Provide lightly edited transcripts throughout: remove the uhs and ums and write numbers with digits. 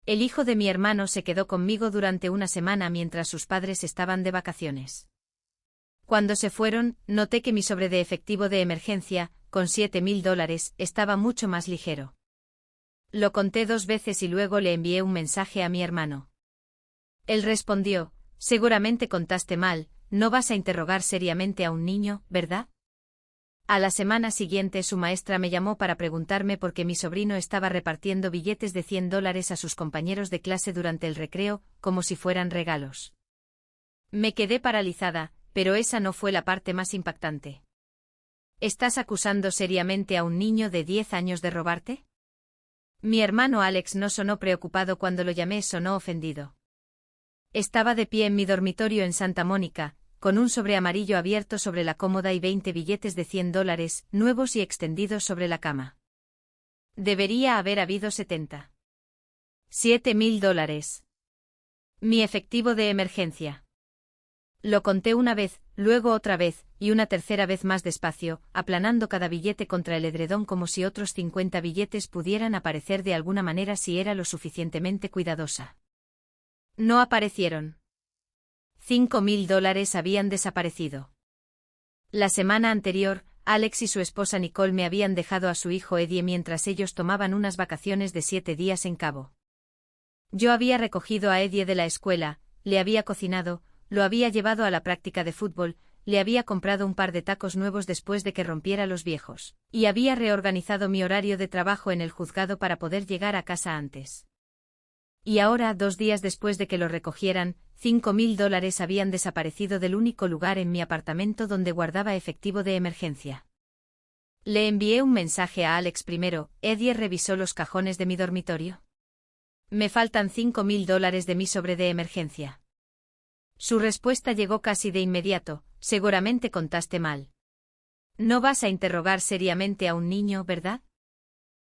El hijo de mi hermano se quedó conmigo durante una semana mientras sus padres estaban de vacaciones. Cuando se fueron, noté que mi sobre de efectivo de emergencia, con $7.000, estaba mucho más ligero. Lo conté 2 veces y luego le envié un mensaje a mi hermano. Él respondió: seguramente contaste mal, no vas a interrogar seriamente a un niño, ¿verdad? A la semana siguiente su maestra me llamó para preguntarme por qué mi sobrino estaba repartiendo billetes de $100 a sus compañeros de clase durante el recreo, como si fueran regalos. Me quedé paralizada, pero esa no fue la parte más impactante. ¿Estás acusando seriamente a un niño de 10 años de robarte? Mi hermano Alex no sonó preocupado cuando lo llamé, sonó ofendido. Estaba de pie en mi dormitorio en Santa Mónica, con un sobre amarillo abierto sobre la cómoda y 20 billetes de $100, nuevos y extendidos sobre la cama. Debería haber habido 70. $7.000. Mi efectivo de emergencia. Lo conté una vez, luego otra vez, y una tercera vez más despacio, aplanando cada billete contra el edredón como si otros 50 billetes pudieran aparecer de alguna manera si era lo suficientemente cuidadosa. No aparecieron. $5.000 habían desaparecido. La semana anterior, Alex y su esposa Nicole me habían dejado a su hijo Eddie mientras ellos tomaban unas vacaciones de 7 días en Cabo. Yo había recogido a Eddie de la escuela, le había cocinado, lo había llevado a la práctica de fútbol, le había comprado un par de tacos nuevos después de que rompiera los viejos, y había reorganizado mi horario de trabajo en el juzgado para poder llegar a casa antes. Y ahora, 2 días después de que lo recogieran, $5.000 habían desaparecido del único lugar en mi apartamento donde guardaba efectivo de emergencia. Le envié un mensaje a Alex primero. Eddie revisó los cajones de mi dormitorio. Me faltan $5.000 de mi sobre de emergencia. Su respuesta llegó casi de inmediato: seguramente contaste mal. No vas a interrogar seriamente a un niño, ¿verdad?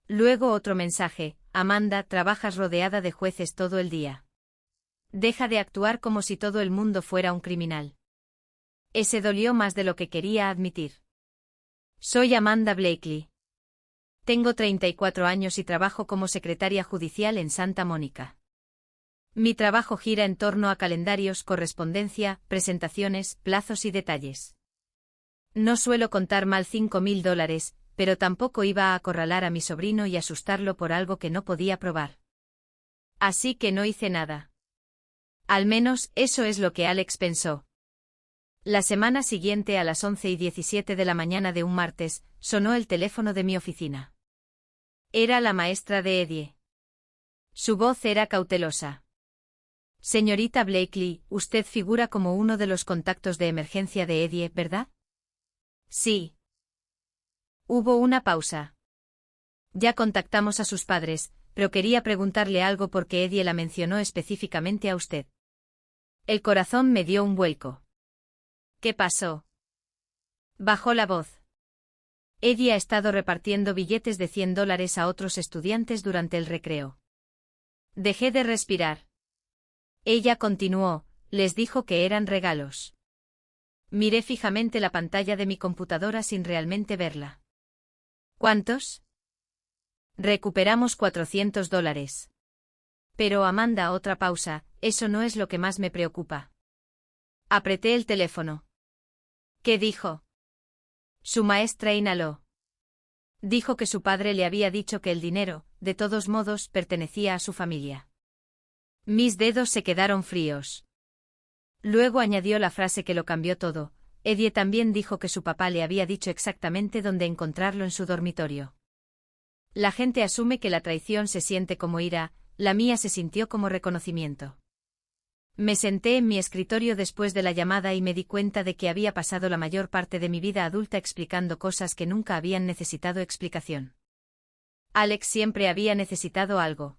Luego otro mensaje: Amanda, trabajas rodeada de jueces todo el día. Deja de actuar como si todo el mundo fuera un criminal. Ese dolió más de lo que quería admitir. Soy Amanda Blakely. Tengo 34 años y trabajo como secretaria judicial en Santa Mónica. Mi trabajo gira en torno a calendarios, correspondencia, presentaciones, plazos y detalles. No suelo contar mal $5.000, pero tampoco iba a acorralar a mi sobrino y asustarlo por algo que no podía probar. Así que no hice nada. Al menos, eso es lo que Alex pensó. La semana siguiente, a las 11:17 de la mañana de un martes, sonó el teléfono de mi oficina. Era la maestra de Eddie. Su voz era cautelosa. Señorita Blakely, usted figura como uno de los contactos de emergencia de Eddie, ¿verdad? Sí. Hubo una pausa. Ya contactamos a sus padres, pero quería preguntarle algo porque Eddie la mencionó específicamente a usted. El corazón me dio un vuelco. ¿Qué pasó? Bajó la voz. Eddie ha estado repartiendo billetes de $100 a otros estudiantes durante el recreo. Dejé de respirar. Ella continuó: les dijo que eran regalos. Miré fijamente la pantalla de mi computadora sin realmente verla. ¿Cuántos? Recuperamos $400. Pero Amanda, otra pausa, eso no es lo que más me preocupa. Apreté el teléfono. ¿Qué dijo? Su maestra inhaló. Dijo que su padre le había dicho que el dinero, de todos modos, pertenecía a su familia. Mis dedos se quedaron fríos. Luego añadió la frase que lo cambió todo: Eddie también dijo que su papá le había dicho exactamente dónde encontrarlo en su dormitorio. La gente asume que la traición se siente como ira, la mía se sintió como reconocimiento. Me senté en mi escritorio después de la llamada y me di cuenta de que había pasado la mayor parte de mi vida adulta explicando cosas que nunca habían necesitado explicación. Alex siempre había necesitado algo.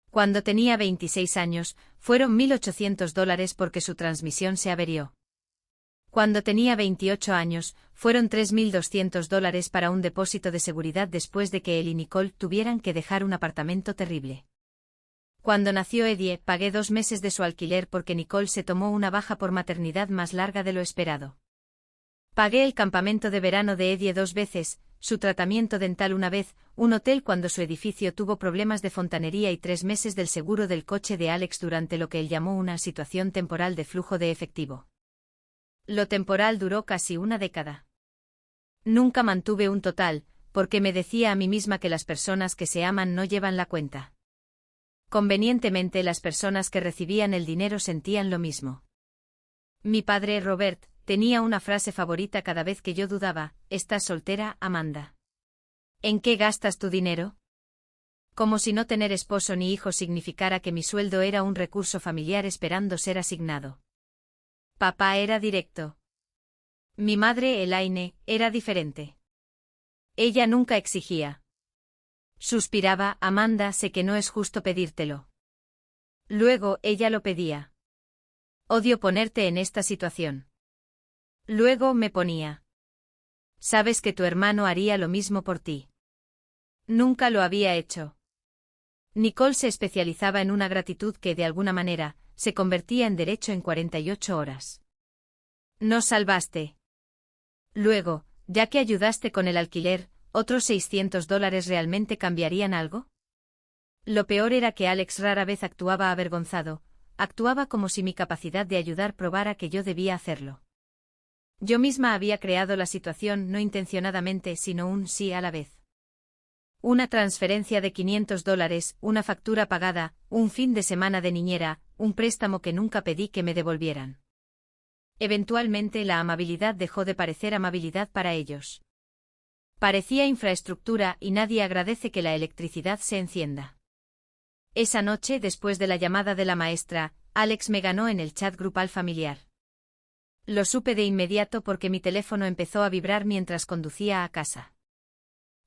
Cuando tenía 26 años, fueron $1.800 porque su transmisión se averió. Cuando tenía 28 años, fueron $3.200 para un depósito de seguridad después de que él y Nicole tuvieran que dejar un apartamento terrible. Cuando nació Eddie, pagué 2 meses de su alquiler porque Nicole se tomó una baja por maternidad más larga de lo esperado. Pagué el campamento de verano de Eddie 2 veces, su tratamiento dental una vez, un hotel cuando su edificio tuvo problemas de fontanería y 3 meses del seguro del coche de Alex durante lo que él llamó una situación temporal de flujo de efectivo. Lo temporal duró casi una década. Nunca mantuve un total, porque me decía a mí misma que las personas que se aman no llevan la cuenta. Convenientemente las personas que recibían el dinero sentían lo mismo. Mi padre, Robert, tenía una frase favorita cada vez que yo dudaba: ¿estás soltera, Amanda? ¿En qué gastas tu dinero? Como si no tener esposo ni hijo significara que mi sueldo era un recurso familiar esperando ser asignado. Papá era directo. Mi madre, Elaine, era diferente. Ella nunca exigía. Suspiraba: Amanda, sé que no es justo pedírtelo. Luego ella lo pedía. Odio ponerte en esta situación. Luego me ponía. Sabes que tu hermano haría lo mismo por ti. Nunca lo había hecho. Nicole se especializaba en una gratitud que, de alguna manera, se convertía en derecho en 48 horas. Nos salvaste. Luego, ya que ayudaste con el alquiler, ¿otros $600 realmente cambiarían algo? Lo peor era que Alex rara vez actuaba avergonzado, actuaba como si mi capacidad de ayudar probara que yo debía hacerlo. Yo misma había creado la situación no intencionadamente, sino un sí a la vez. Una transferencia de $500, una factura pagada, un fin de semana de niñera, un préstamo que nunca pedí que me devolvieran. Eventualmente la amabilidad dejó de parecer amabilidad para ellos. Parecía infraestructura y nadie agradece que la electricidad se encienda. Esa noche, después de la llamada de la maestra, Alex me ganó en el chat grupal familiar. Lo supe de inmediato porque mi teléfono empezó a vibrar mientras conducía a casa.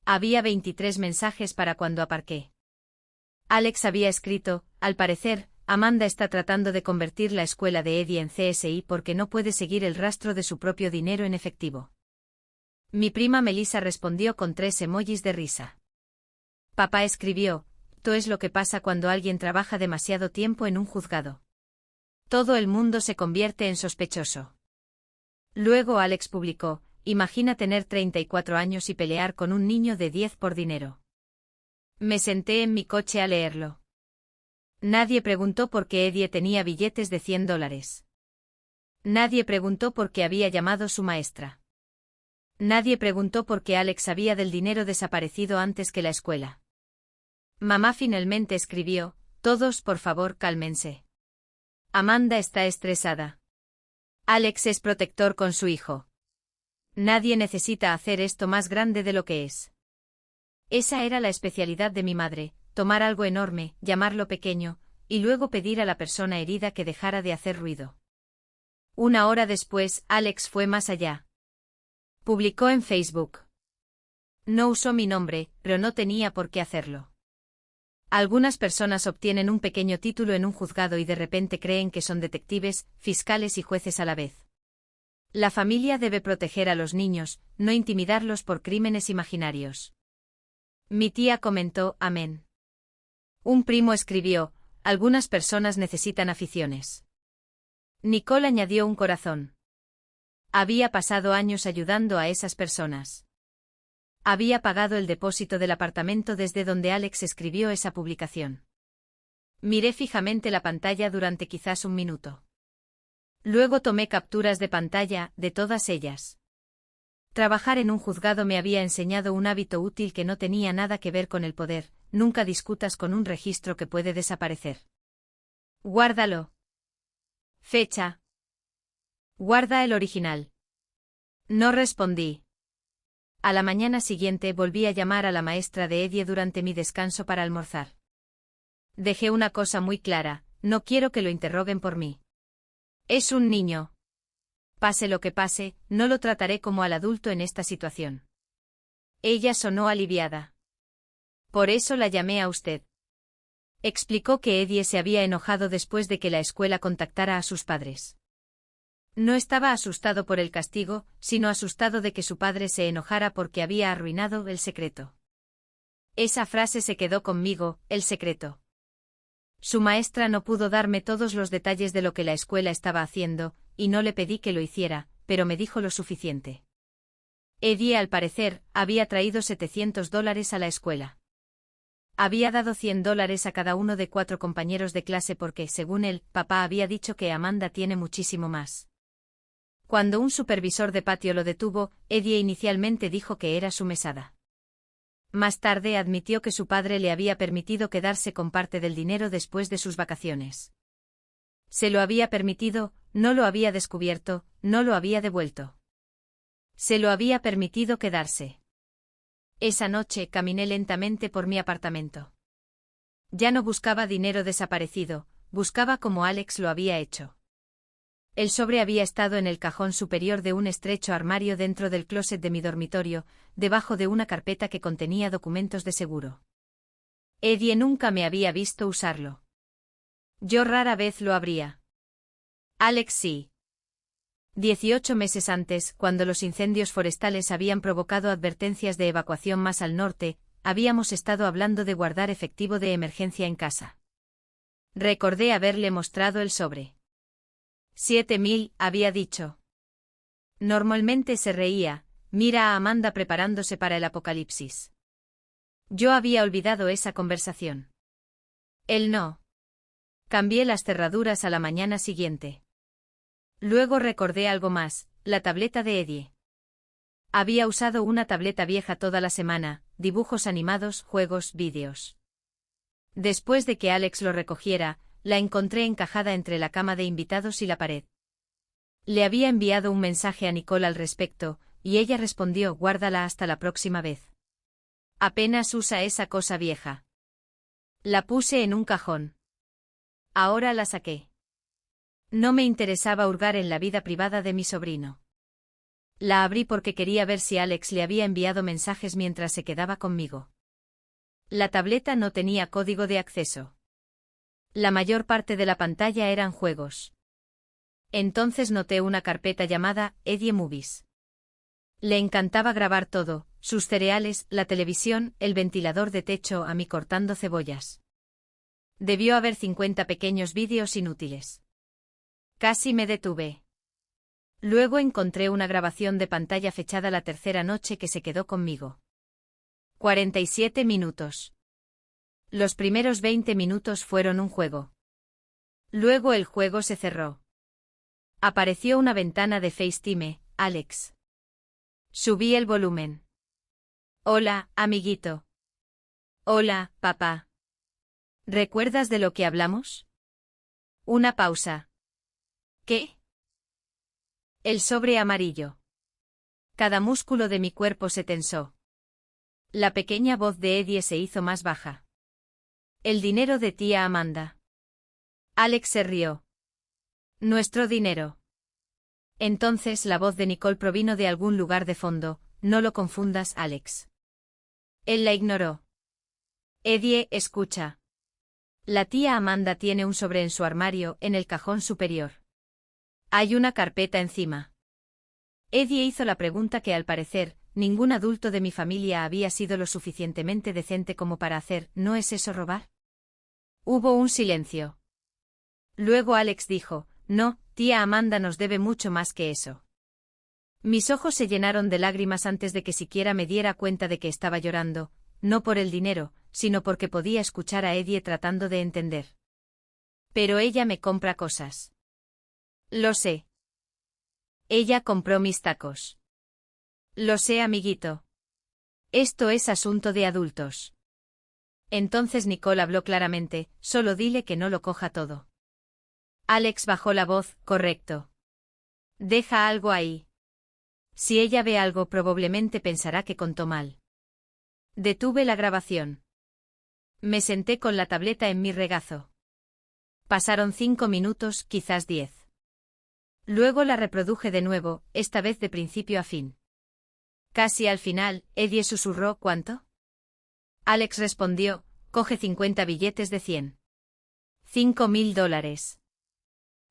Había 23 mensajes para cuando aparqué. Alex había escrito: al parecer, Amanda está tratando de convertir la escuela de Eddie en CSI porque no puede seguir el rastro de su propio dinero en efectivo. Mi prima Melissa respondió con 3 emojis de risa. Papá escribió: esto es lo que pasa cuando alguien trabaja demasiado tiempo en un juzgado. Todo el mundo se convierte en sospechoso. Luego Alex publicó: imagina tener 34 años y pelear con un niño de 10 por dinero. Me senté en mi coche a leerlo. Nadie preguntó por qué Eddie tenía billetes de $100. Nadie preguntó por qué había llamado su maestra. Nadie preguntó por qué Alex sabía del dinero desaparecido antes que la escuela. Mamá finalmente escribió: todos, por favor, cálmense. Amanda está estresada. Alex es protector con su hijo. Nadie necesita hacer esto más grande de lo que es. Esa era la especialidad de mi madre: tomar algo enorme, llamarlo pequeño, y luego pedir a la persona herida que dejara de hacer ruido. 1 hora después, Alex fue más allá. Publicó en Facebook. No usó mi nombre, pero no tenía por qué hacerlo. Algunas personas obtienen un pequeño título en un juzgado y de repente creen que son detectives, fiscales y jueces a la vez. La familia debe proteger a los niños, no intimidarlos por crímenes imaginarios. Mi tía comentó: amén. Un primo escribió: algunas personas necesitan aficiones. Nicole añadió un corazón. Había pasado años ayudando a esas personas. Había pagado el depósito del apartamento desde donde Alex escribió esa publicación. Miré fijamente la pantalla durante quizás un minuto. Luego tomé capturas de pantalla, de todas ellas. Trabajar en un juzgado me había enseñado un hábito útil que no tenía nada que ver con el poder: nunca discutas con un registro que puede desaparecer. Guárdalo. Fecha. Guarda el original. No respondí. A la mañana siguiente volví a llamar a la maestra de Eddie durante mi descanso para almorzar. Dejé una cosa muy clara: no quiero que lo interroguen por mí. Es un niño. Pase lo que pase, no lo trataré como al adulto en esta situación. Ella sonó aliviada. Por eso la llamé a usted. Explicó que Eddie se había enojado después de que la escuela contactara a sus padres. No estaba asustado por el castigo, sino asustado de que su padre se enojara porque había arruinado el secreto. Esa frase se quedó conmigo: el secreto. Su maestra no pudo darme todos los detalles de lo que la escuela estaba haciendo, y no le pedí que lo hiciera, pero me dijo lo suficiente. Eddie, al parecer, había traído $700 a la escuela. Había dado $100 a cada uno de 4 compañeros de clase porque, según él, papá había dicho que Amanda tiene muchísimo más. Cuando un supervisor de patio lo detuvo, Eddie inicialmente dijo que era su mesada. Más tarde admitió que su padre le había permitido quedarse con parte del dinero después de sus vacaciones. Se lo había permitido, no lo había descubierto, no lo había devuelto. Se lo había permitido quedarse. Esa noche caminé lentamente por mi apartamento. Ya no buscaba dinero desaparecido, buscaba como Alex lo había hecho. El sobre había estado en el cajón superior de un estrecho armario dentro del closet de mi dormitorio, debajo de una carpeta que contenía documentos de seguro. Eddie nunca me había visto usarlo. Yo rara vez lo abría. Alex sí. 18 meses antes, cuando los incendios forestales habían provocado advertencias de evacuación más al norte, habíamos estado hablando de guardar efectivo de emergencia en casa. Recordé haberle mostrado el sobre. 7.000, había dicho. Normalmente se reía, mira a Amanda preparándose para el apocalipsis. Yo había olvidado esa conversación. Él no. Cambié las cerraduras a la mañana siguiente. Luego recordé algo más, la tableta de Eddie. Había usado una tableta vieja toda la semana, dibujos animados, juegos, vídeos. Después de que Alex lo recogiera, la encontré encajada entre la cama de invitados y la pared. Le había enviado un mensaje a Nicole al respecto, y ella respondió: guárdala hasta la próxima vez. Apenas usa esa cosa vieja. La puse en un cajón. Ahora la saqué. No me interesaba hurgar en la vida privada de mi sobrino. La abrí porque quería ver si Alex le había enviado mensajes mientras se quedaba conmigo. La tableta no tenía código de acceso. La mayor parte de la pantalla eran juegos. Entonces noté una carpeta llamada Eddie Movies. Le encantaba grabar todo, sus cereales, la televisión, el ventilador de techo, a mí cortando cebollas. Debió haber 50 pequeños vídeos inútiles. Casi me detuve. Luego encontré una grabación de pantalla fechada la tercera noche que se quedó conmigo. 47 minutos. Los primeros 20 minutos fueron un juego. Luego el juego se cerró. Apareció una ventana de FaceTime, Alex. Subí el volumen. Hola, amiguito. Hola, papá. ¿Recuerdas de lo que hablamos? Una pausa. ¿Qué? El sobre amarillo. Cada músculo de mi cuerpo se tensó. La pequeña voz de Eddie se hizo más baja. El dinero de tía Amanda. Alex se rió. Nuestro dinero. Entonces la voz de Nicole provino de algún lugar de fondo. No lo confundas, Alex. Él la ignoró. Eddie, escucha. La tía Amanda tiene un sobre en su armario, en el cajón superior. Hay una carpeta encima. Eddie hizo la pregunta que, al parecer, ningún adulto de mi familia había sido lo suficientemente decente como para hacer. ¿No es eso robar? Hubo un silencio. Luego Alex dijo: no, tía Amanda nos debe mucho más que eso. Mis ojos se llenaron de lágrimas antes de que siquiera me diera cuenta de que estaba llorando, no por el dinero, sino porque podía escuchar a Eddie tratando de entender. Pero ella me compra cosas. Lo sé. Ella compró mis tacos. Lo sé, amiguito. Esto es asunto de adultos. Entonces Nicole habló claramente: solo dile que no lo coja todo. Alex bajó la voz: correcto. Deja algo ahí. Si ella ve algo, probablemente pensará que contó mal. Detuve la grabación. Me senté con la tableta en mi regazo. Pasaron 5 minutos, quizás 10. Luego la reproduje de nuevo, esta vez de principio a fin. Casi al final, Eddie susurró: ¿cuánto? Alex respondió: coge 50 billetes de 100. $5.000.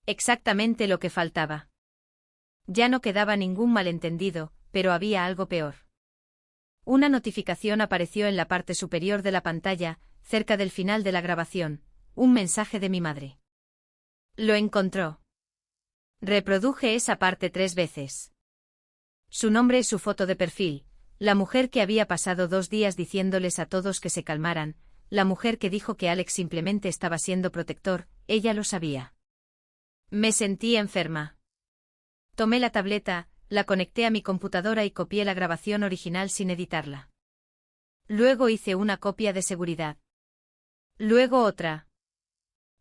Exactamente lo que faltaba. Ya no quedaba ningún malentendido, pero había algo peor. Una notificación apareció en la parte superior de la pantalla, cerca del final de la grabación, un mensaje de mi madre. Lo encontró. Reproduje esa parte 3 veces. Su nombre y su foto de perfil, la mujer que había pasado 2 días diciéndoles a todos que se calmaran, la mujer que dijo que Alex simplemente estaba siendo protector, ella lo sabía. Me sentí enferma. Tomé la tableta, la conecté a mi computadora y copié la grabación original sin editarla. Luego hice una copia de seguridad. Luego otra.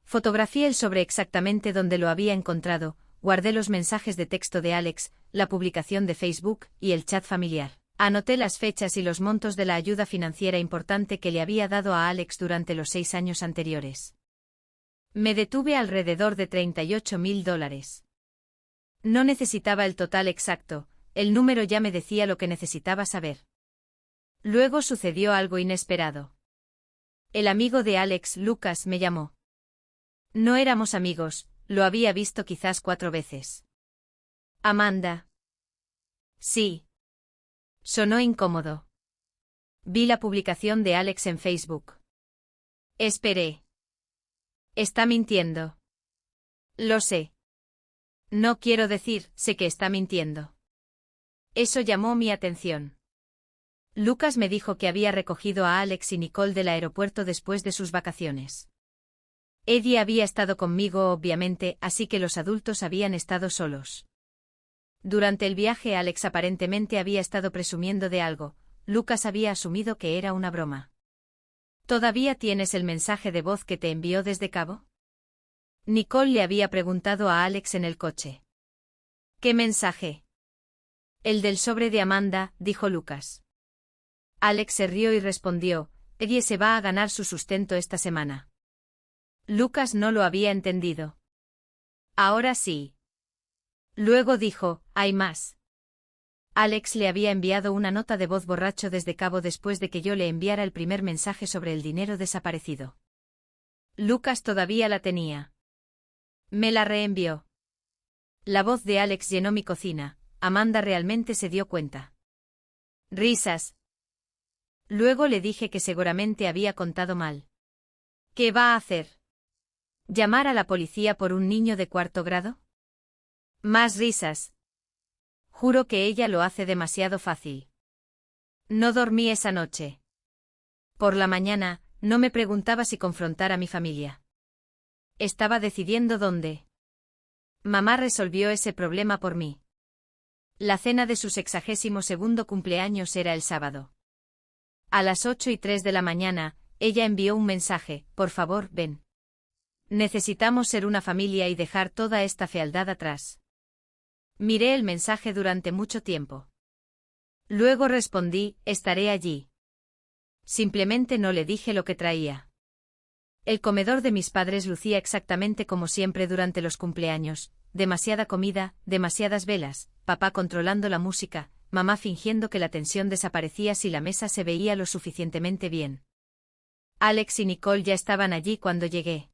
Fotografié el sobre exactamente donde lo había encontrado, guardé los mensajes de texto de Alex, la publicación de Facebook y el chat familiar. Anoté las fechas y los montos de la ayuda financiera importante que le había dado a Alex durante los 6 años anteriores. Me detuve alrededor de $38.000. No necesitaba el total exacto, el número ya me decía lo que necesitaba saber. Luego sucedió algo inesperado. El amigo de Alex, Lucas, me llamó. No éramos amigos, lo había visto quizás 4 veces. Amanda. Sí. Sonó incómodo. Vi la publicación de Alex en Facebook. Esperé. Está mintiendo. Lo sé. No quiero decir, sé que está mintiendo. Eso llamó mi atención. Lucas me dijo que había recogido a Alex y Nicole del aeropuerto después de sus vacaciones. Eddie había estado conmigo obviamente, así que los adultos habían estado solos. Durante el viaje Alex aparentemente había estado presumiendo de algo, Lucas había asumido que era una broma. ¿Todavía tienes el mensaje de voz que te envió desde Cabo? Nicole le había preguntado a Alex en el coche. ¿Qué mensaje? El del sobre de Amanda, dijo Lucas. Alex se rió y respondió, Eddie se va a ganar su sustento esta semana. Lucas no lo había entendido. Ahora sí. Luego dijo, hay más. Alex le había enviado una nota de voz borracho desde Cabo después de que yo le enviara el primer mensaje sobre el dinero desaparecido. Lucas todavía la tenía. Me la reenvió. La voz de Alex llenó mi cocina, Amanda realmente se dio cuenta. Risas. Luego le dije que seguramente había contado mal. ¿Qué va a hacer? ¿Llamar a la policía por un niño de 4º grado? Más risas. Juro que ella lo hace demasiado fácil. No dormí esa noche. Por la mañana, no me preguntaba si confrontar a mi familia. Estaba decidiendo dónde. Mamá resolvió ese problema por mí. La cena de su 62º cumpleaños era el sábado. A las 8:03 de la mañana, ella envió un mensaje, por favor, ven. Necesitamos ser una familia y dejar toda esta fealdad atrás. Miré el mensaje durante mucho tiempo. Luego respondí, estaré allí. Simplemente no le dije lo que traía. El comedor de mis padres lucía exactamente como siempre durante los cumpleaños, demasiada comida, demasiadas velas, papá controlando la música, mamá fingiendo que la tensión desaparecía si la mesa se veía lo suficientemente bien. Alex y Nicole ya estaban allí cuando llegué.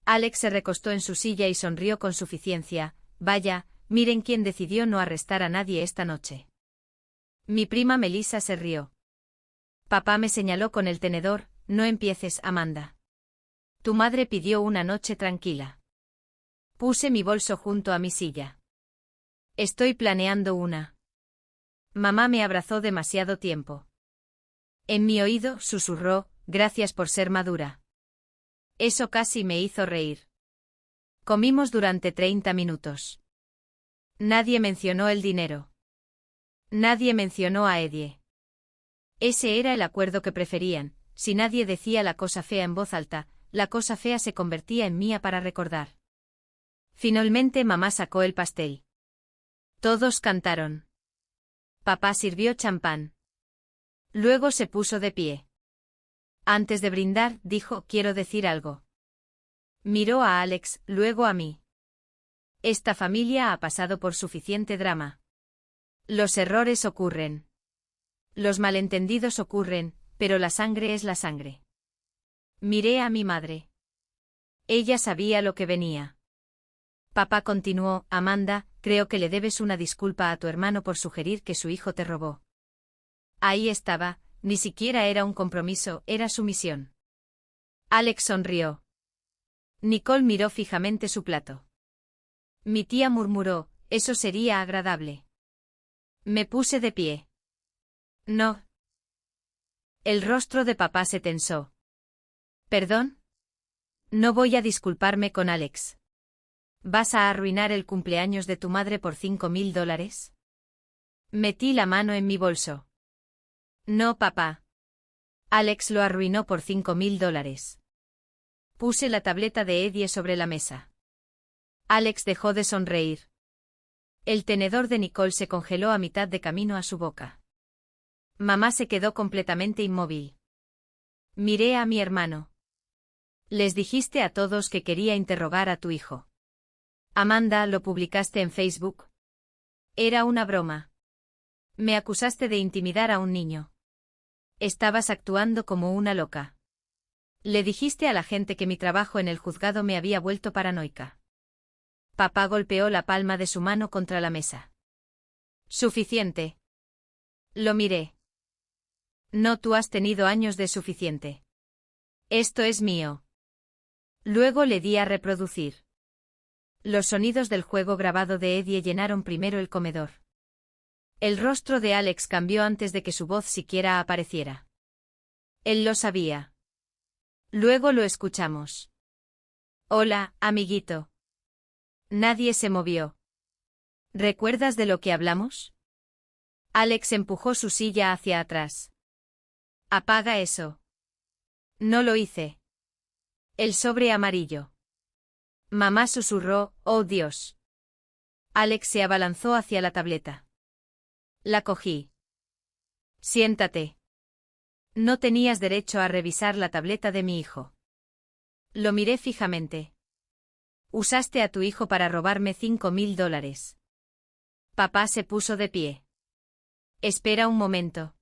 Alex se recostó en su silla y sonrió con suficiencia, vaya, miren quién decidió no arrestar a nadie esta noche. Mi prima Melissa se rió. Papá me señaló con el tenedor, no empieces, Amanda. Tu madre pidió una noche tranquila. Puse mi bolso junto a mi silla. Estoy planeando una. Mamá me abrazó demasiado tiempo. En mi oído, susurró, gracias por ser madura. Eso casi me hizo reír. Comimos durante 30 minutos. Nadie mencionó el dinero. Nadie mencionó a Eddie. Ese era el acuerdo que preferían, si nadie decía la cosa fea en voz alta, la cosa fea se convertía en mía para recordar. Finalmente mamá sacó el pastel. Todos cantaron. Papá sirvió champán. Luego se puso de pie. Antes de brindar, dijo, quiero decir algo. Miró a Alex, luego a mí. Esta familia ha pasado por suficiente drama. Los errores ocurren. Los malentendidos ocurren, pero la sangre es la sangre. Miré a mi madre. Ella sabía lo que venía. Papá continuó, Amanda, creo que le debes una disculpa a tu hermano por sugerir que su hijo te robó. Ahí estaba, ni siquiera era un compromiso, era su misión. Alex sonrió. Nicole miró fijamente su plato. Mi tía murmuró, eso sería agradable. Me puse de pie. No. El rostro de papá se tensó. ¿Perdón? No voy a disculparme con Alex. ¿Vas a arruinar el cumpleaños de tu madre por $5.000? Metí la mano en mi bolso. No, papá. Alex lo arruinó por $5.000. Puse la tableta de Eddie sobre la mesa. Alex dejó de sonreír. El tenedor de Nicole se congeló a mitad de camino a su boca. Mamá se quedó completamente inmóvil. Miré a mi hermano. Les dijiste a todos que quería interrogar a tu hijo. Amanda, ¿lo publicaste en Facebook? Era una broma. Me acusaste de intimidar a un niño. Estabas actuando como una loca. Le dijiste a la gente que mi trabajo en el juzgado me había vuelto paranoica. Papá golpeó la palma de su mano contra la mesa. Suficiente. Lo miré. No, tú has tenido años de suficiente. Esto es mío. Luego le di a reproducir. Los sonidos del juego grabado de Eddie llenaron primero el comedor. El rostro de Alex cambió antes de que su voz siquiera apareciera. Él lo sabía. Luego lo escuchamos. Hola, amiguito. Nadie se movió. ¿Recuerdas de lo que hablamos? Alex empujó su silla hacia atrás. Apaga eso. No lo hice. El sobre amarillo. Mamá susurró, oh Dios. Alex se abalanzó hacia la tableta. La cogí. Siéntate. No tenías derecho a revisar la tableta de mi hijo. Lo miré fijamente. Usaste a tu hijo para robarme $5.000. Papá se puso de pie. Espera un momento.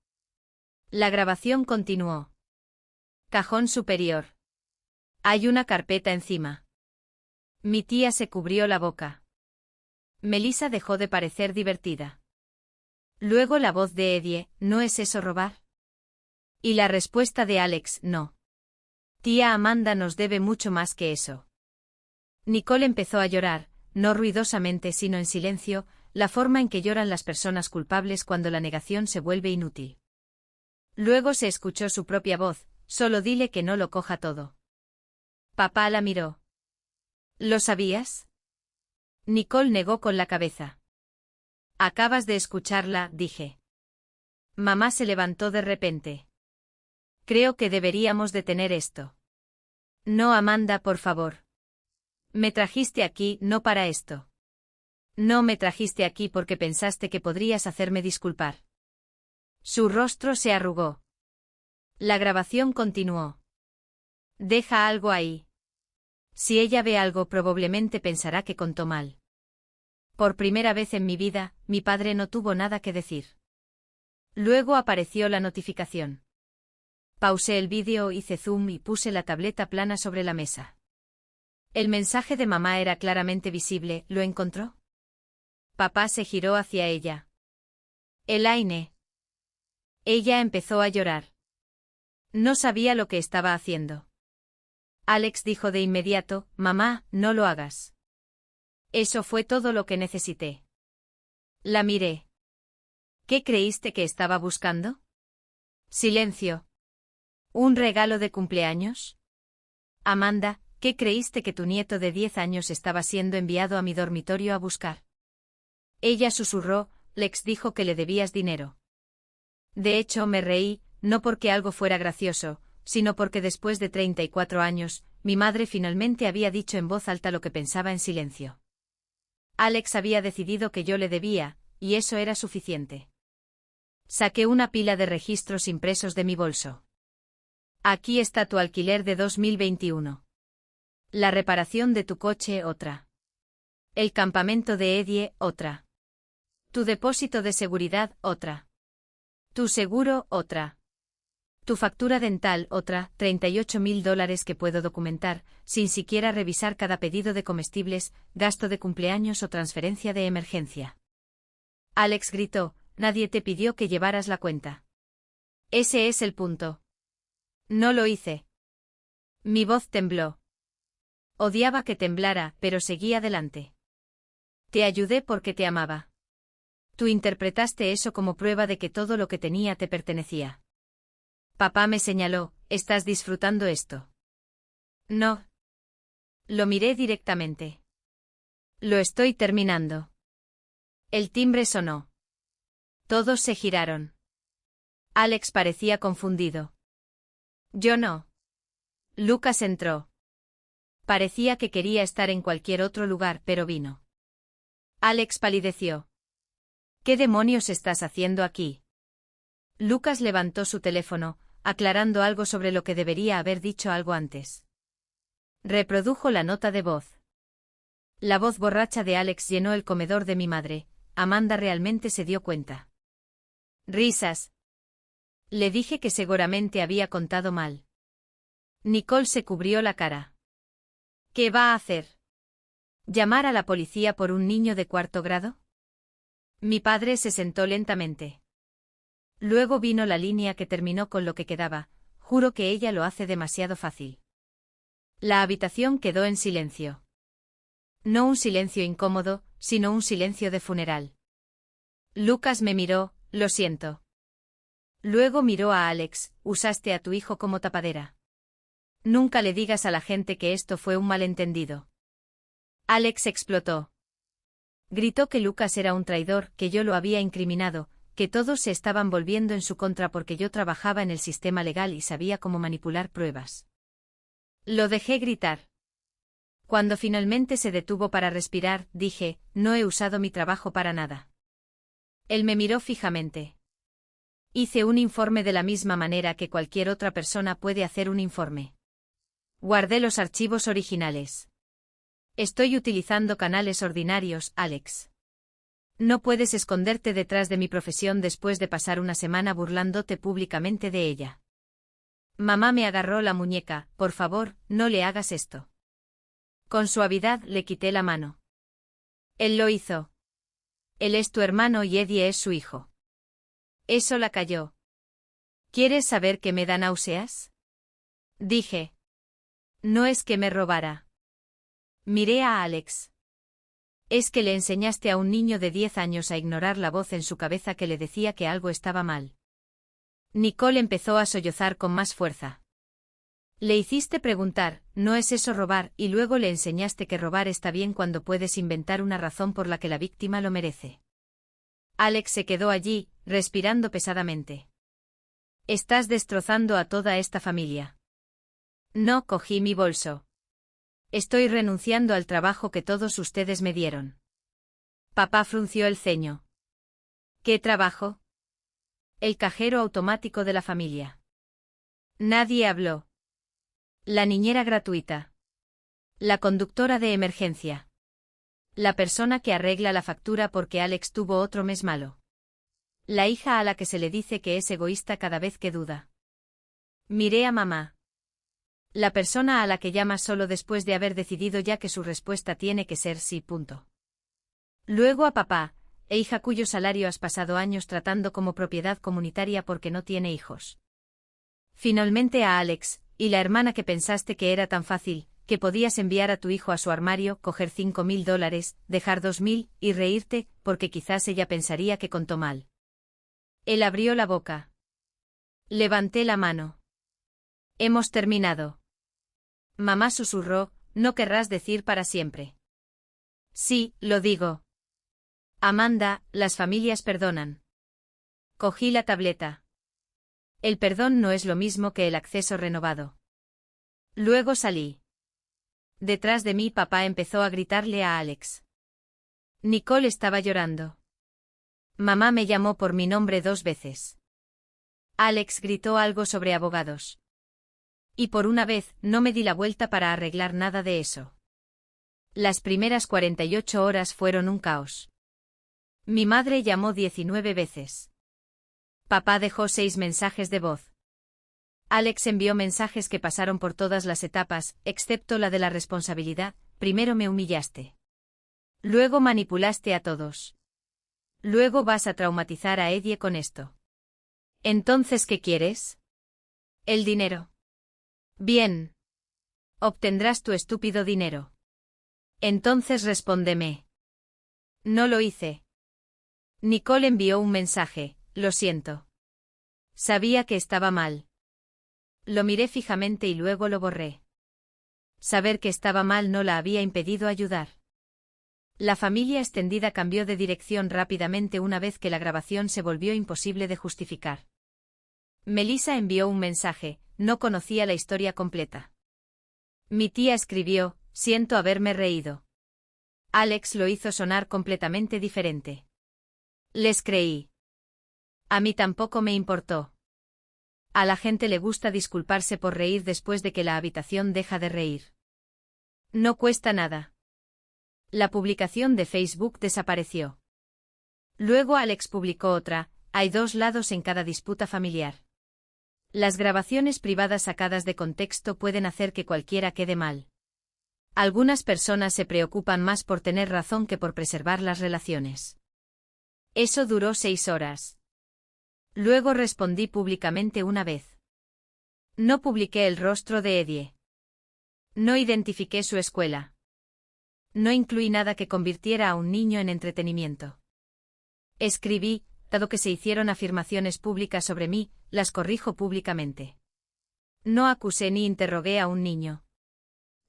La grabación continuó. Cajón superior. Hay una carpeta encima. Mi tía se cubrió la boca. Melissa dejó de parecer divertida. Luego la voz de Eddie, ¿no es eso robar? Y la respuesta de Alex, no. Tía Amanda nos debe mucho más que eso. Nicole empezó a llorar, no ruidosamente sino en silencio, la forma en que lloran las personas culpables cuando la negación se vuelve inútil. Luego se escuchó su propia voz, solo dile que no lo coja todo. Papá la miró. ¿Lo sabías? Nicole negó con la cabeza. Acabas de escucharla, dije. Mamá se levantó de repente. Creo que deberíamos detener esto. No, Amanda, por favor. Me trajiste aquí no para esto. No me trajiste aquí porque pensaste que podrías hacerme disculpar. Su rostro se arrugó. La grabación continuó. Deja algo ahí. Si ella ve algo probablemente pensará que contó mal. Por primera vez en mi vida, mi padre no tuvo nada que decir. Luego apareció la notificación. Pausé el vídeo, hice zoom y puse la tableta plana sobre la mesa. El mensaje de mamá era claramente visible, ¿lo encontró? Papá se giró hacia ella. Elaine. Ella empezó a llorar. No sabía lo que estaba haciendo. Alex dijo de inmediato, mamá, no lo hagas. Eso fue todo lo que necesité. La miré. ¿Qué creíste que estaba buscando? Silencio. ¿Un regalo de cumpleaños? Amanda, ¿qué creíste que tu nieto de 10 años estaba siendo enviado a mi dormitorio a buscar? Ella susurró, Lex dijo que le debías dinero. De hecho, me reí, no porque algo fuera gracioso, sino porque después de 34 años, mi madre finalmente había dicho en voz alta lo que pensaba en silencio. Alex había decidido que yo le debía, y eso era suficiente. Saqué una pila de registros impresos de mi bolso. Aquí está tu alquiler de 2021. La reparación de tu coche, otra. El campamento de Eddie, otra. Tu depósito de seguridad, otra. Tu seguro, otra. Tu factura dental, otra, $38.000 que puedo documentar, sin siquiera revisar cada pedido de comestibles, gasto de cumpleaños o transferencia de emergencia. Alex gritó, nadie te pidió que llevaras la cuenta. Ese es el punto. No lo hice. Mi voz tembló. Odiaba que temblara, pero seguí adelante. Te ayudé porque te amaba. Tú interpretaste eso como prueba de que todo lo que tenía te pertenecía. Papá me señaló, ¿estás disfrutando esto? No. Lo miré directamente. Lo estoy terminando. El timbre sonó. Todos se giraron. Alex parecía confundido. Yo no. Lucas entró. Parecía que quería estar en cualquier otro lugar, pero vino. Alex palideció. ¿Qué demonios estás haciendo aquí? Lucas levantó su teléfono, aclarando algo sobre lo que debería haber dicho algo antes. Reprodujo la nota de voz. La voz borracha de Alex llenó el comedor de mi madre. Amanda realmente se dio cuenta. Risas. Le dije que seguramente había contado mal. Nicole se cubrió la cara. ¿Qué va a hacer? ¿Llamar a la policía por un niño de cuarto grado? Mi padre se sentó lentamente. Luego vino la línea que terminó con lo que quedaba. Juro que ella lo hace demasiado fácil. La habitación quedó en silencio. No un silencio incómodo, sino un silencio de funeral. Lucas me miró, lo siento. Luego miró a Alex, usaste a tu hijo como tapadera. Nunca le digas a la gente que esto fue un malentendido. Alex explotó. Gritó que Lucas era un traidor, que yo lo había incriminado, que todos se estaban volviendo en su contra porque yo trabajaba en el sistema legal y sabía cómo manipular pruebas. Lo dejé gritar. Cuando finalmente se detuvo para respirar, dije, no he usado mi trabajo para nada. Él me miró fijamente. Hice un informe de la misma manera que cualquier otra persona puede hacer un informe. Guardé los archivos originales. Estoy utilizando canales ordinarios, Alex. No puedes esconderte detrás de mi profesión después de pasar una semana burlándote públicamente de ella. Mamá me agarró la muñeca, por favor, no le hagas esto. Con suavidad le quité la mano. Él lo hizo. Él es tu hermano y Eddie es su hijo. Eso la calló. ¿Quieres saber qué me da náuseas? Dije. No es que me robara. Miré a Alex. Es que le enseñaste a un niño de 10 años a ignorar la voz en su cabeza que le decía que algo estaba mal. Nicole empezó a sollozar con más fuerza. Le hiciste preguntar, ¿no es eso robar? Y luego le enseñaste que robar está bien cuando puedes inventar una razón por la que la víctima lo merece. Alex se quedó allí, respirando pesadamente. Estás destrozando a toda esta familia. No cogí mi bolso. Estoy renunciando al trabajo que todos ustedes me dieron. Papá frunció el ceño. ¿Qué trabajo? El cajero automático de la familia. Nadie habló. La niñera gratuita. La conductora de emergencia. La persona que arregla la factura porque Alex tuvo otro mes malo. La hija a la que se le dice que es egoísta cada vez que duda. Miré a mamá. La persona a la que llamas solo después de haber decidido ya que su respuesta tiene que ser sí. Punto. Luego a papá, e hija cuyo salario has pasado años tratando como propiedad comunitaria porque no tiene hijos. Finalmente a Alex, y la hermana que pensaste que era tan fácil, que podías enviar a tu hijo a su armario, coger $5.000, dejar 2.000, y reírte, porque quizás ella pensaría que contó mal. Él abrió la boca. Levanté la mano. Hemos terminado. Mamá susurró, no querrás decir para siempre. Sí, lo digo. Amanda, las familias perdonan. Cogí la tableta. El perdón no es lo mismo que el acceso renovado. Luego salí. Detrás de mí papá empezó a gritarle a Alex. Nicole estaba llorando. Mamá me llamó por mi nombre 2 veces. Alex gritó algo sobre abogados. Y por una vez, no me di la vuelta para arreglar nada de eso. Las primeras 48 horas fueron un caos. Mi madre llamó 19 veces. Papá dejó 6 mensajes de voz. Alex envió mensajes que pasaron por todas las etapas, excepto la de la responsabilidad. Primero me humillaste. Luego manipulaste a todos. Luego vas a traumatizar a Eddie con esto. Entonces, ¿qué quieres? El dinero. Bien. Obtendrás tu estúpido dinero. Entonces respóndeme. No lo hice. Nicole envió un mensaje: lo siento. Sabía que estaba mal. Lo miré fijamente y luego lo borré. Saber que estaba mal no la había impedido ayudar. La familia extendida cambió de dirección rápidamente una vez que la grabación se volvió imposible de justificar. Melissa envió un mensaje: no conocía la historia completa. Mi tía escribió: siento haberme reído. Alex lo hizo sonar completamente diferente. Les creí. A mí tampoco me importó. A la gente le gusta disculparse por reír después de que la habitación deja de reír. No cuesta nada. La publicación de Facebook desapareció. Luego Alex publicó otra: hay dos lados en cada disputa familiar. Las grabaciones privadas sacadas de contexto pueden hacer que cualquiera quede mal. Algunas personas se preocupan más por tener razón que por preservar las relaciones. Eso duró 6 horas. Luego respondí públicamente una vez. No publiqué el rostro de Eddie. No identifiqué su escuela. No incluí nada que convirtiera a un niño en entretenimiento. Escribí: dado que se hicieron afirmaciones públicas sobre mí, las corrijo públicamente. No acusé ni interrogué a un niño.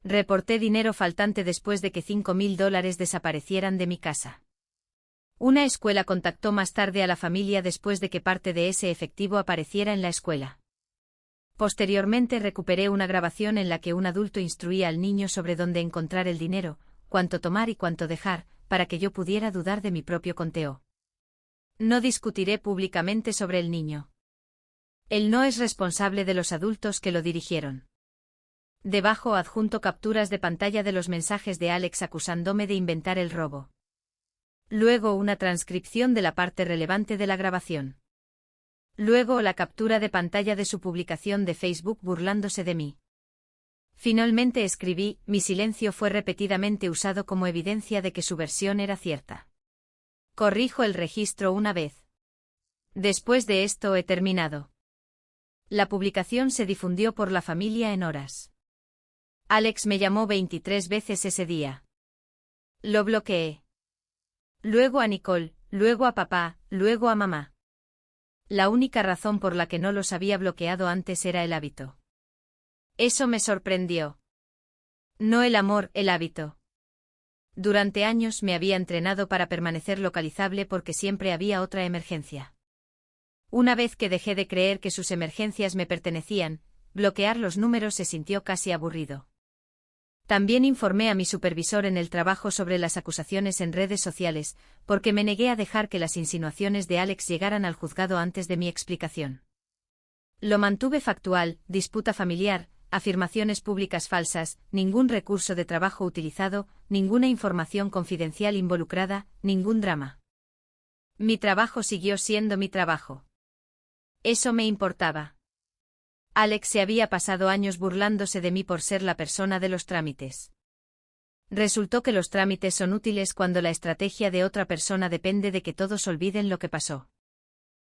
Reporté dinero faltante después de que $5.000 desaparecieran de mi casa. Una escuela contactó más tarde a la familia después de que parte de ese efectivo apareciera en la escuela. Posteriormente recuperé una grabación en la que un adulto instruía al niño sobre dónde encontrar el dinero, cuánto tomar y cuánto dejar, para que yo pudiera dudar de mi propio conteo. No discutiré públicamente sobre el niño. Él no es responsable de los adultos que lo dirigieron. Debajo adjunto capturas de pantalla de los mensajes de Alex acusándome de inventar el robo. Luego una transcripción de la parte relevante de la grabación. Luego la captura de pantalla de su publicación de Facebook burlándose de mí. Finalmente escribí: mi silencio fue repetidamente usado como evidencia de que su versión era cierta. Corrijo el registro una vez. Después de esto he terminado. La publicación se difundió por la familia en horas. Alex me llamó 23 veces ese día. Lo bloqueé. Luego a Nicole, luego a papá, luego a mamá. La única razón por la que no los había bloqueado antes era el hábito. Eso me sorprendió. No el amor, el hábito. Durante años me había entrenado para permanecer localizable porque siempre había otra emergencia. Una vez que dejé de creer que sus emergencias me pertenecían, bloquear los números se sintió casi aburrido. También informé a mi supervisor en el trabajo sobre las acusaciones en redes sociales, porque me negué a dejar que las insinuaciones de Alex llegaran al juzgado antes de mi explicación. Lo mantuve factual: disputa familiar, afirmaciones públicas falsas, ningún recurso de trabajo utilizado, ninguna información confidencial involucrada, ningún drama. Mi trabajo siguió siendo mi trabajo. Eso me importaba. Alex se había pasado años burlándose de mí por ser la persona de los trámites. Resultó que los trámites son útiles cuando la estrategia de otra persona depende de que todos olviden lo que pasó.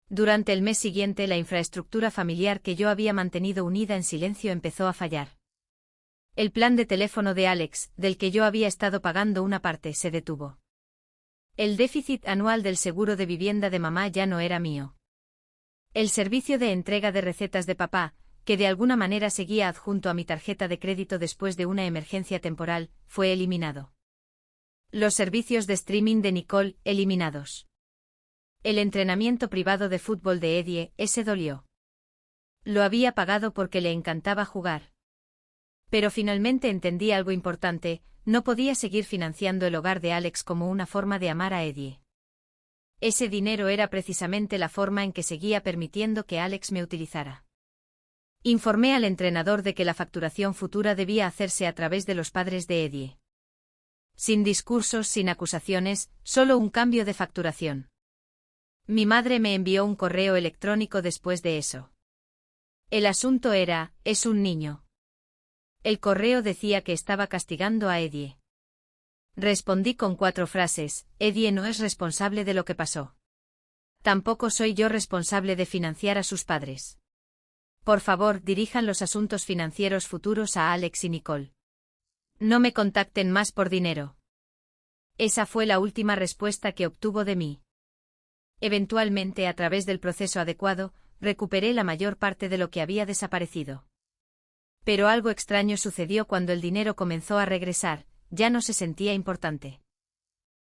Durante el mes siguiente la infraestructura familiar que yo había mantenido unida en silencio empezó a fallar. El plan de teléfono de Alex, del que yo había estado pagando una parte, se detuvo. El déficit anual del seguro de vivienda de mamá ya no era mío. El servicio de entrega de recetas de papá, que de alguna manera seguía adjunto a mi tarjeta de crédito después de una emergencia temporal, fue eliminado. Los servicios de streaming de Nicole, eliminados. El entrenamiento privado de fútbol de Eddie, ese dolió. Lo había pagado porque le encantaba jugar. Pero finalmente entendí algo importante: no podía seguir financiando el hogar de Alex como una forma de amar a Eddie. Ese dinero era precisamente la forma en que seguía permitiendo que Alex me utilizara. Informé al entrenador de que la facturación futura debía hacerse a través de los padres de Eddie. Sin discursos, sin acusaciones, solo un cambio de facturación. Mi madre me envió un correo electrónico después de eso. El asunto era: es un niño. El correo decía que estaba castigando a Eddie. Respondí con 4 frases: Eddie no es responsable de lo que pasó. Tampoco soy yo responsable de financiar a sus padres. Por favor, dirijan los asuntos financieros futuros a Alex y Nicole. No me contacten más por dinero. Esa fue la última respuesta que obtuvo de mí. Eventualmente, a través del proceso adecuado, recuperé la mayor parte de lo que había desaparecido. Pero algo extraño sucedió cuando el dinero comenzó a regresar, ya no se sentía importante.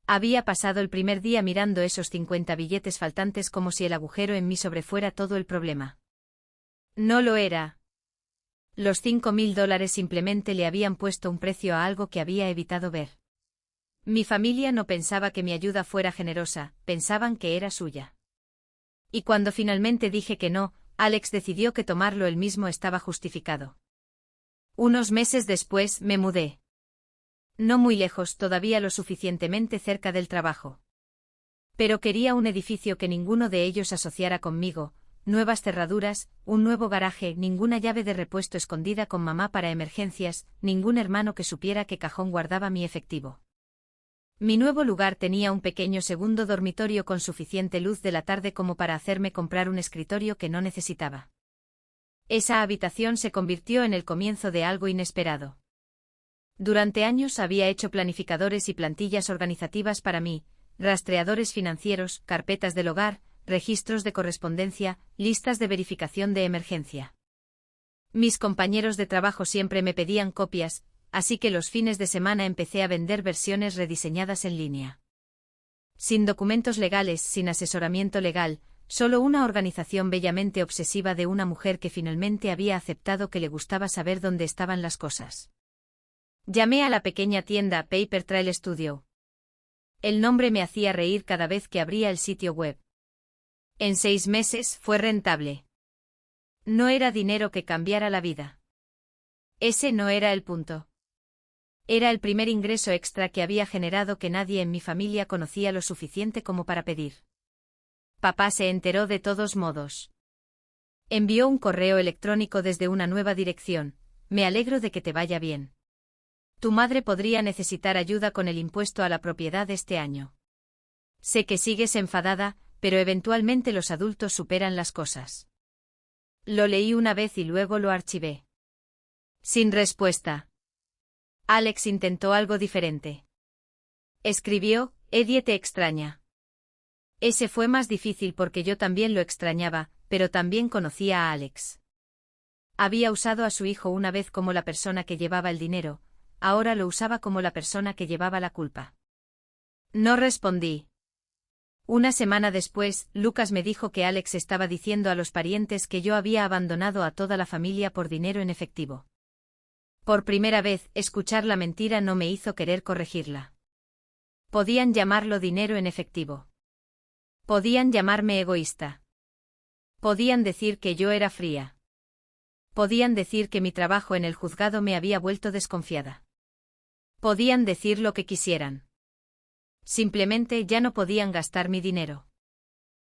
Había pasado el primer día mirando esos 50 billetes faltantes como si el agujero en mi sobre fuera todo el problema. No lo era. Los $5.000 simplemente le habían puesto un precio a algo que había evitado ver. Mi familia no pensaba que mi ayuda fuera generosa, pensaban que era suya. Y cuando finalmente dije que no, Alex decidió que tomarlo él mismo estaba justificado. Unos meses después me mudé. No muy lejos, todavía lo suficientemente cerca del trabajo. Pero quería un edificio que ninguno de ellos asociara conmigo, nuevas cerraduras, un nuevo garaje, ninguna llave de repuesto escondida con mamá para emergencias, ningún hermano que supiera qué cajón guardaba mi efectivo. Mi nuevo lugar tenía un pequeño segundo dormitorio con suficiente luz de la tarde como para hacerme comprar un escritorio que no necesitaba. Esa habitación se convirtió en el comienzo de algo inesperado. Durante años había hecho planificadores y plantillas organizativas para mí, rastreadores financieros, carpetas del hogar, registros de correspondencia, listas de verificación de emergencia. Mis compañeros de trabajo siempre me pedían copias, así que los fines de semana empecé a vender versiones rediseñadas en línea. Sin documentos legales, sin asesoramiento legal, solo una organización bellamente obsesiva de una mujer que finalmente había aceptado que le gustaba saber dónde estaban las cosas. Llamé a la pequeña tienda Paper Trail Studio. El nombre me hacía reír cada vez que abría el sitio web. En 6 meses fue rentable. No era dinero que cambiara la vida. Ese no era el punto. Era el primer ingreso extra que había generado que nadie en mi familia conocía lo suficiente como para pedir. Papá se enteró de todos modos. Envió un correo electrónico desde una nueva dirección. Me alegro de que te vaya bien. Tu madre podría necesitar ayuda con el impuesto a la propiedad este año. Sé que sigues enfadada, pero eventualmente los adultos superan las cosas. Lo leí una vez y luego lo archivé. Sin respuesta. Alex intentó algo diferente. Escribió, Eddie te extraña. Ese fue más difícil porque yo también lo extrañaba, pero también conocía a Alex. Había usado a su hijo una vez como la persona que llevaba el dinero, ahora lo usaba como la persona que llevaba la culpa. No respondí. Una semana después, Lucas me dijo que Alex estaba diciendo a los parientes que yo había abandonado a toda la familia por dinero en efectivo. Por primera vez, escuchar la mentira no me hizo querer corregirla. Podían llamarlo dinero en efectivo. Podían llamarme egoísta. Podían decir que yo era fría. Podían decir que mi trabajo en el juzgado me había vuelto desconfiada. Podían decir lo que quisieran. Simplemente ya no podían gastar mi dinero.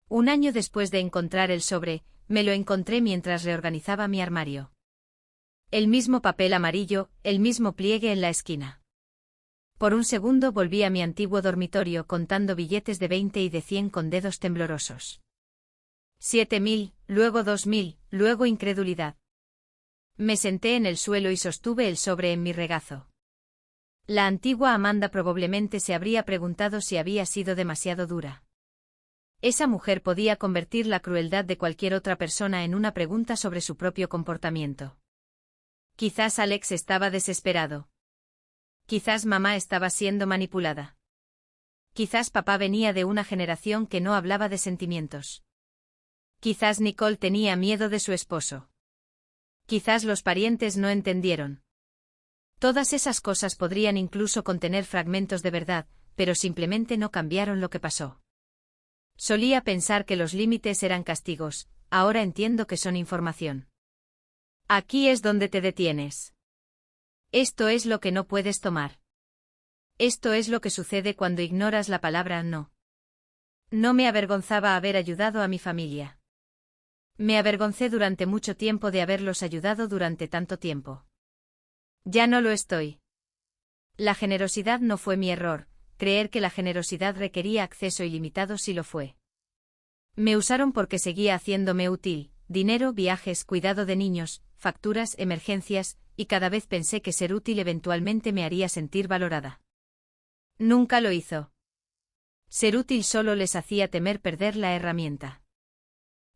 Un año después de encontrar el sobre, me lo encontré mientras reorganizaba mi armario. El mismo papel amarillo, el mismo pliegue en la esquina. Por un segundo volví a mi antiguo dormitorio contando billetes de 20 y de 100 con dedos temblorosos. 7.000, luego 2.000, luego incredulidad. Me senté en el suelo y sostuve el sobre en mi regazo. La antigua Amanda probablemente se habría preguntado si había sido demasiado dura. Esa mujer podía convertir la crueldad de cualquier otra persona en una pregunta sobre su propio comportamiento. Quizás Alex estaba desesperado. Quizás mamá estaba siendo manipulada. Quizás papá venía de una generación que no hablaba de sentimientos. Quizás Nicole tenía miedo de su esposo. Quizás los parientes no entendieron. Todas esas cosas podrían incluso contener fragmentos de verdad, pero simplemente no cambiaron lo que pasó. Solía pensar que los límites eran castigos, ahora entiendo que son información. Aquí es donde te detienes. Esto es lo que no puedes tomar. Esto es lo que sucede cuando ignoras la palabra no. No me avergonzaba haber ayudado a mi familia. Me avergoncé durante mucho tiempo de haberlos ayudado durante tanto tiempo. Ya no lo estoy. La generosidad no fue mi error, creer que la generosidad requería acceso ilimitado sí lo fue. Me usaron porque seguía haciéndome útil, dinero, viajes, cuidado de niños, facturas, emergencias, y cada vez pensé que ser útil eventualmente me haría sentir valorada. Nunca lo hizo. Ser útil solo les hacía temer perder la herramienta.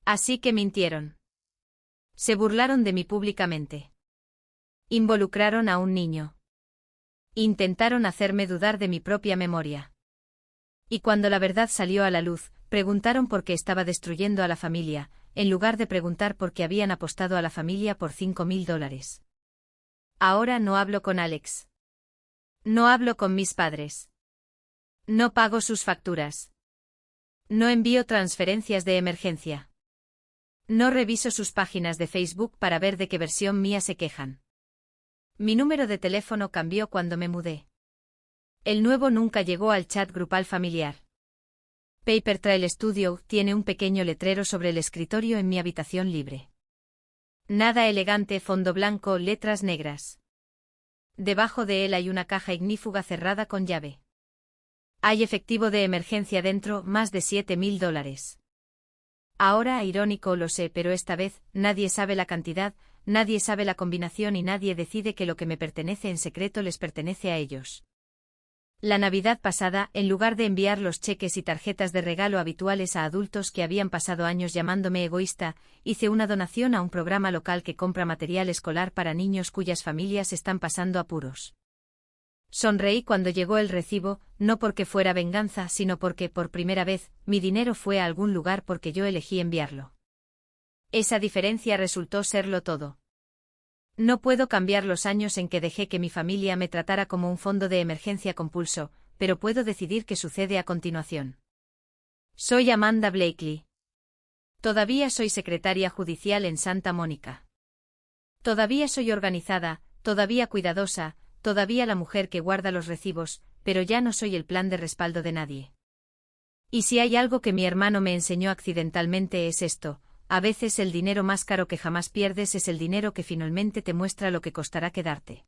Así que mintieron. Se burlaron de mí públicamente. Involucraron a un niño. Intentaron hacerme dudar de mi propia memoria. Y cuando la verdad salió a la luz, preguntaron por qué estaba destruyendo a la familia, en lugar de preguntar por qué habían apostado a la familia por $5.000. Ahora no hablo con Alex. No hablo con mis padres. No pago sus facturas. No envío transferencias de emergencia. No reviso sus páginas de Facebook para ver de qué versión mía se quejan. Mi número de teléfono cambió cuando me mudé. El nuevo nunca llegó al chat grupal familiar. Paper Trail Studio tiene un pequeño letrero sobre el escritorio en mi habitación libre. Nada elegante, fondo blanco, letras negras. Debajo de él hay una caja ignífuga cerrada con llave. Hay efectivo de emergencia dentro, más de $7.000. Ahora, irónico, lo sé, pero esta vez, nadie sabe la cantidad, nadie sabe la combinación y nadie decide que lo que me pertenece en secreto les pertenece a ellos. La Navidad pasada, en lugar de enviar los cheques y tarjetas de regalo habituales a adultos que habían pasado años llamándome egoísta, hice una donación a un programa local que compra material escolar para niños cuyas familias están pasando apuros. Sonreí cuando llegó el recibo, no porque fuera venganza, sino porque, por primera vez, mi dinero fue a algún lugar porque yo elegí enviarlo. Esa diferencia resultó serlo todo. No puedo cambiar los años en que dejé que mi familia me tratara como un fondo de emergencia compulso, pero puedo decidir qué sucede a continuación. Soy Amanda Blakely. Todavía soy secretaria judicial en Santa Mónica. Todavía soy organizada, todavía cuidadosa, todavía la mujer que guarda los recibos, pero ya no soy el plan de respaldo de nadie. Y si hay algo que mi hermano me enseñó accidentalmente es esto: a veces el dinero más caro que jamás pierdes es el dinero que finalmente te muestra lo que costará quedarte.